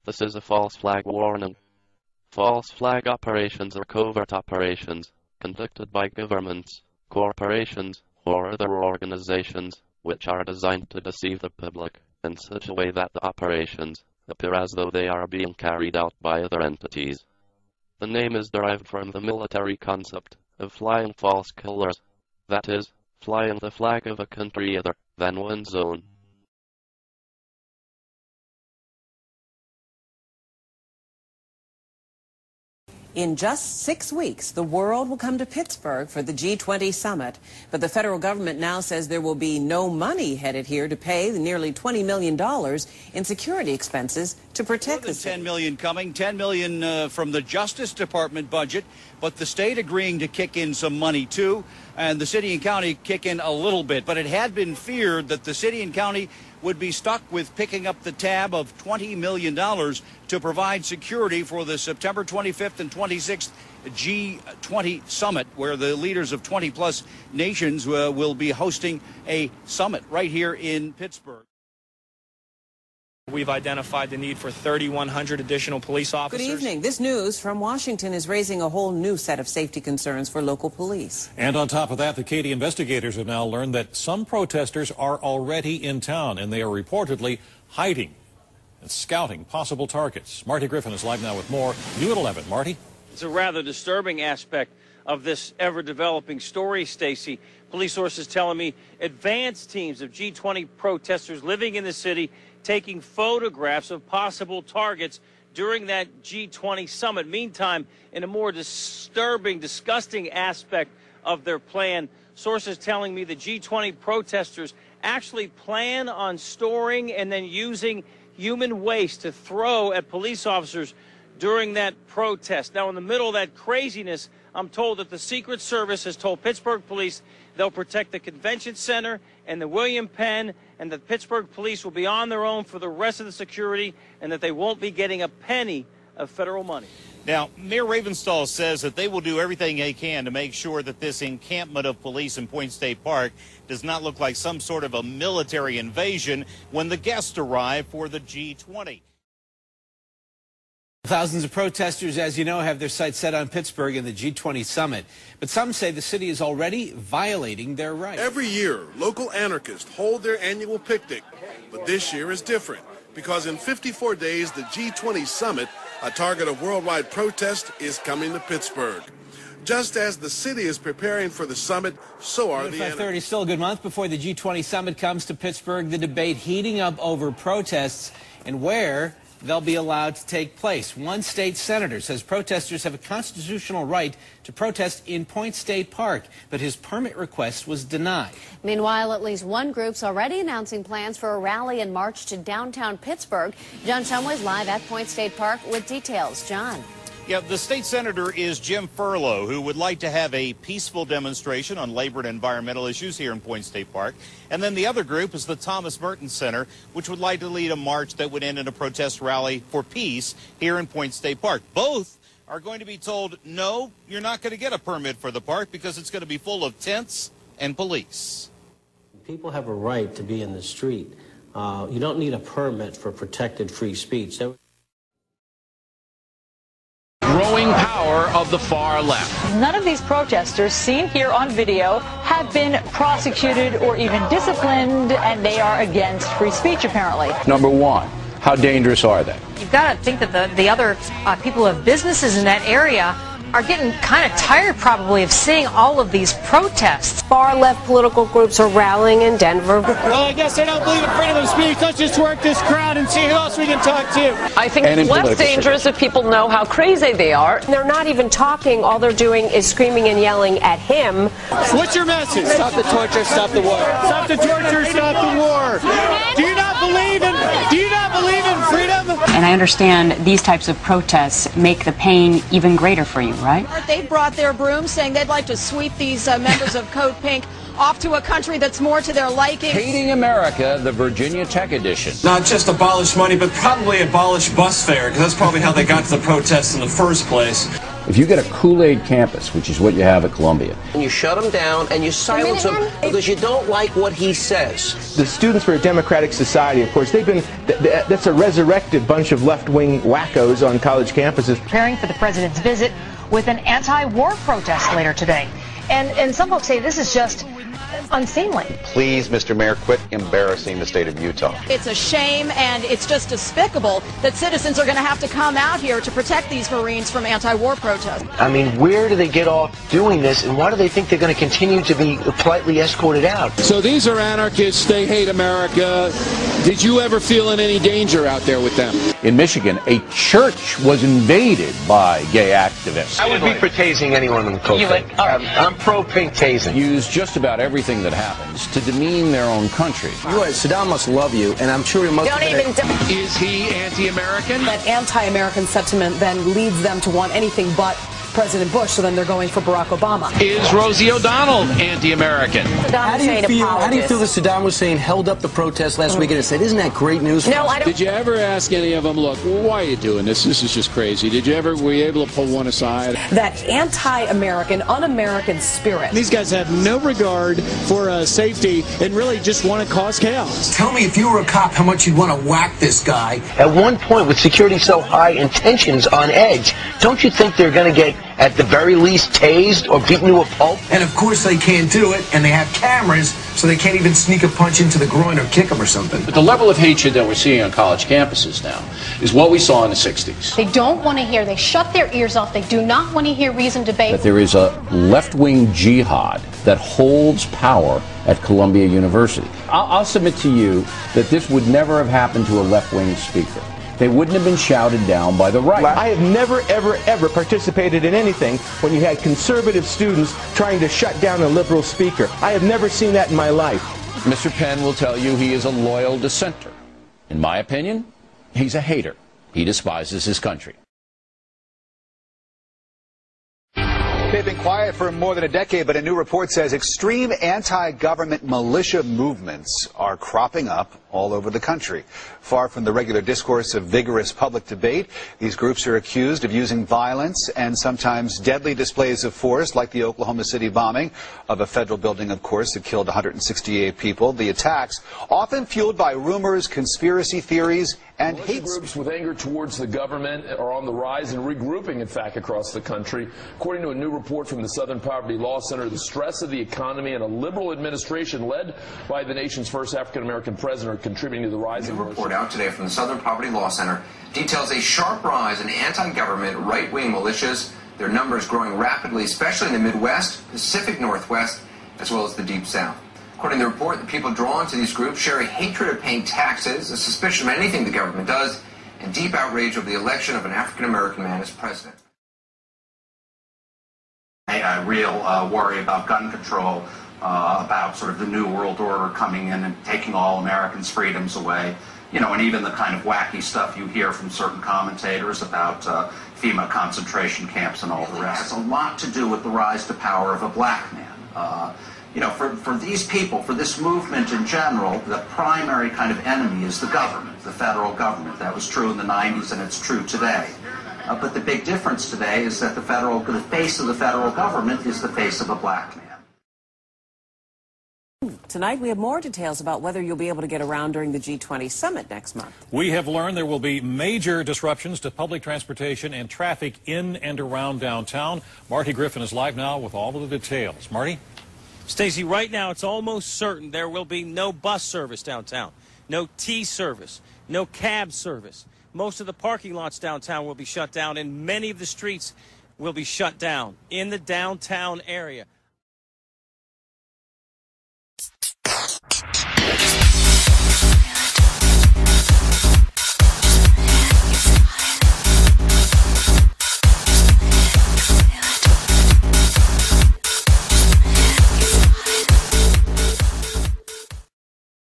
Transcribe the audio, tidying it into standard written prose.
This is a false flag warning. False flag operations are covert operations conducted by governments, corporations, or other organizations which are designed to deceive the public in such a way that the operations appear as though they are being carried out by other entities. The name is derived from the military concept of flying false colors, that is, flying the flag of a country other than one's own. In just 6 weeks, the world will come to Pittsburgh for the G20 summit. But the federal government now says there will be no money headed here to pay the nearly $20 million in security expenses to protect the city. $10 million coming, $10 million from the Justice Department budget, but the state agreeing to kick in some money too, and the city and county kick in a little bit. But it had been feared that the city and county would be stuck with picking up the tab of $20 million to provide security for the September 25th and 26th G20 summit, where the leaders of 20-plus nations will be hosting a summit right here in Pittsburgh. We've identified the need for 3,100 additional police officers. Good evening. This news from Washington is raising a whole new set of safety concerns for local police. And on top of that, the Katy investigators have now learned that some protesters are already in town, and they are reportedly hiding and scouting possible targets. Marty Griffin is live now with more. New at 11. Marty? It's a rather disturbing aspect of this ever-developing story, Stacy. Police sources telling me advanced teams of G20 protesters living in the city taking photographs of possible targets during that G20 summit. Meantime, in a more disturbing, disgusting aspect of their plan, sources telling me the G20 protesters actually plan on storing and then using human waste to throw at police officers during that protest. Now, in the middle of that craziness, I'm told that the Secret Service has told Pittsburgh police they'll protect the convention center and the William Penn, and that Pittsburgh police will be on their own for the rest of the security, and that they won't be getting a penny of federal money. Now, Mayor Ravenstahl says that they will do everything they can to make sure that this encampment of police in Point State Park does not look like some sort of a military invasion when the guests arrive for the G20. Thousands of protesters, as you know, have their sights set on Pittsburgh and the G20 summit. But some say the city is already violating their rights. Every year, local anarchists hold their annual picnic. But this year is different because in 54 days, the G20 summit, a target of worldwide protest, is coming to Pittsburgh. Just as the city is preparing for the summit, so are the anarchists. 5:30, still a good month before the G20 summit comes to Pittsburgh. The debate heating up over protests and where they'll be allowed to take place. One state senator says protesters have a constitutional right to protest in Point State Park, but his permit request was denied. Meanwhile, at least one group's already announcing plans for a rally and march to downtown Pittsburgh. John Shumway's live at Point State Park with details. John. Yeah, the state senator is Jim Furlow, who would like to have a peaceful demonstration on labor and environmental issues here in Point State Park. And then the other group is the Thomas Merton Center, which would like to lead a march that would end in a protest rally for peace here in Point State Park. Both are going to be told, no, you're not going to get a permit for the park because it's going to be full of tents and police. People have a right to be in the street. You don't need a permit for protected free speech. Growing power of the far left. None of these protesters seen here on video have been prosecuted or even disciplined, and they are against free speech, apparently. Number one, how dangerous are they? You've got to think that the other people who have businesses in that area are getting kind of tired probably of seeing all of these protests. Far-left political groups are rallying in Denver. Well, I guess they don't believe in freedom of speech. Let's just work this crowd and see who else we can talk to. I think it's less dangerous if people know how crazy they are. They're not even talking. All they're doing is screaming and yelling at him. What's your message? Stop the torture, stop the war. Stop the torture, stop the war. Do you not believe in freedom? And I understand these types of protests make the pain even greater for you, right? They brought their brooms saying they'd like to sweep these members of Code Pink off to a country that's more to their liking. Hating America, the Virginia Tech Edition. Not just abolish money, but probably abolish bus fare, because that's probably how they got to the protests in the first place. If you get a Kool-Aid campus, which is what you have at Columbia, and you shut him down and you silence him because you don't like what he says. The Students for a Democratic Society, of course, they've been, that's a resurrected bunch of left-wing wackos on college campuses. Preparing for the president's visit with an anti-war protest later today. And some folks say this is just unseemly. Please, Mr. Mayor, quit embarrassing the state of Utah. It's a shame, and it's just despicable that citizens are going to have to come out here to protect these Marines from anti-war protests. I mean, where do they get off doing this, and why do they think they're going to continue to be politely escorted out? So these are anarchists. They hate America. Did you ever feel in any danger out there with them? in Michigan, a church was invaded by gay activists. I would be for tasing anyone in the pro-pink. I'm pro-pink tasing. Use just about everything that happens to demean their own country. Saddam must love you, and I'm sure he must. Is he anti-American? That anti-American sentiment then leads them to want anything but President Bush, so then they're going for Barack Obama. Is Rosie O'Donnell anti-American? How do you feel that Saddam Hussein held up the protest last weekend and said, isn't that great news? No, I don't. Did you ever ask any of them, look, why are you doing this? This is just crazy. Were you able to pull one aside? That anti-American, un-American spirit. These guys have no regard for safety and really just want to cause chaos. Tell me, if you were a cop, how much you'd want to whack this guy. At one point, with security so high and tensions on edge, don't you think they're going to get, at the very least, tased or beaten to a pulp? And of course they can't do it, and they have cameras, so they can't even sneak a punch into the groin or kick him or something. But the level of hatred that we're seeing on college campuses now is what we saw in the 60s. They don't want to hear, they shut their ears off, they do not want to hear reasoned debate. That there is a left-wing jihad that holds power at Columbia University. I'll submit to you that this would never have happened to a left-wing speaker. They wouldn't have been shouted down by the right. I have never, ever, ever participated in anything when you had conservative students trying to shut down a liberal speaker. I have never seen that in my life. Mr. Penn will tell you he is a loyal dissenter. In my opinion, he's a hater. He despises his country. They've been quiet for more than a decade, but a new report says extreme anti-government militia movements are cropping up all over the country. Far from the regular discourse of vigorous public debate, these groups are accused of using violence and sometimes deadly displays of force, like the Oklahoma City bombing of a federal building, of course, that killed 168 people. The attacks, often fueled by rumors, conspiracy theories, and hate groups with anger towards the government are on the rise and regrouping, in fact, across the country. According to a new report from the Southern Poverty Law Center, the stress of the economy and a liberal administration led by the nation's first African-American president are contributing to the rising. A report out today from the Southern Poverty Law Center details a sharp rise in anti-government right-wing militias. Their numbers growing rapidly, especially in the Midwest, Pacific Northwest, as well as the Deep South. According to the report, the people drawn to these groups share a hatred of paying taxes, a suspicion of anything the government does, and deep outrage over the election of an African-American man as president. A real worry about gun control, about sort of the New World Order coming in and taking all Americans' freedoms away. You know, and even the kind of wacky stuff you hear from certain commentators about FEMA concentration camps and all the rest. It has a lot to do with the rise to power of a black man. You know, for these people, for this movement in general, the primary kind of enemy is the government, the federal government. That was true in the 90s and it's true today. But the big difference today is that the face of the federal government is the face of a black man. Tonight we have more details about whether you'll be able to get around during the G20 summit next month. We have learned there will be major disruptions to public transportation and traffic in and around downtown. Marty Griffin is live now with all of the details. Marty? Stacey, right now it's almost certain there will be no bus service downtown, no T service, no cab service. Most of the parking lots downtown will be shut down, and many of the streets will be shut down in the downtown area.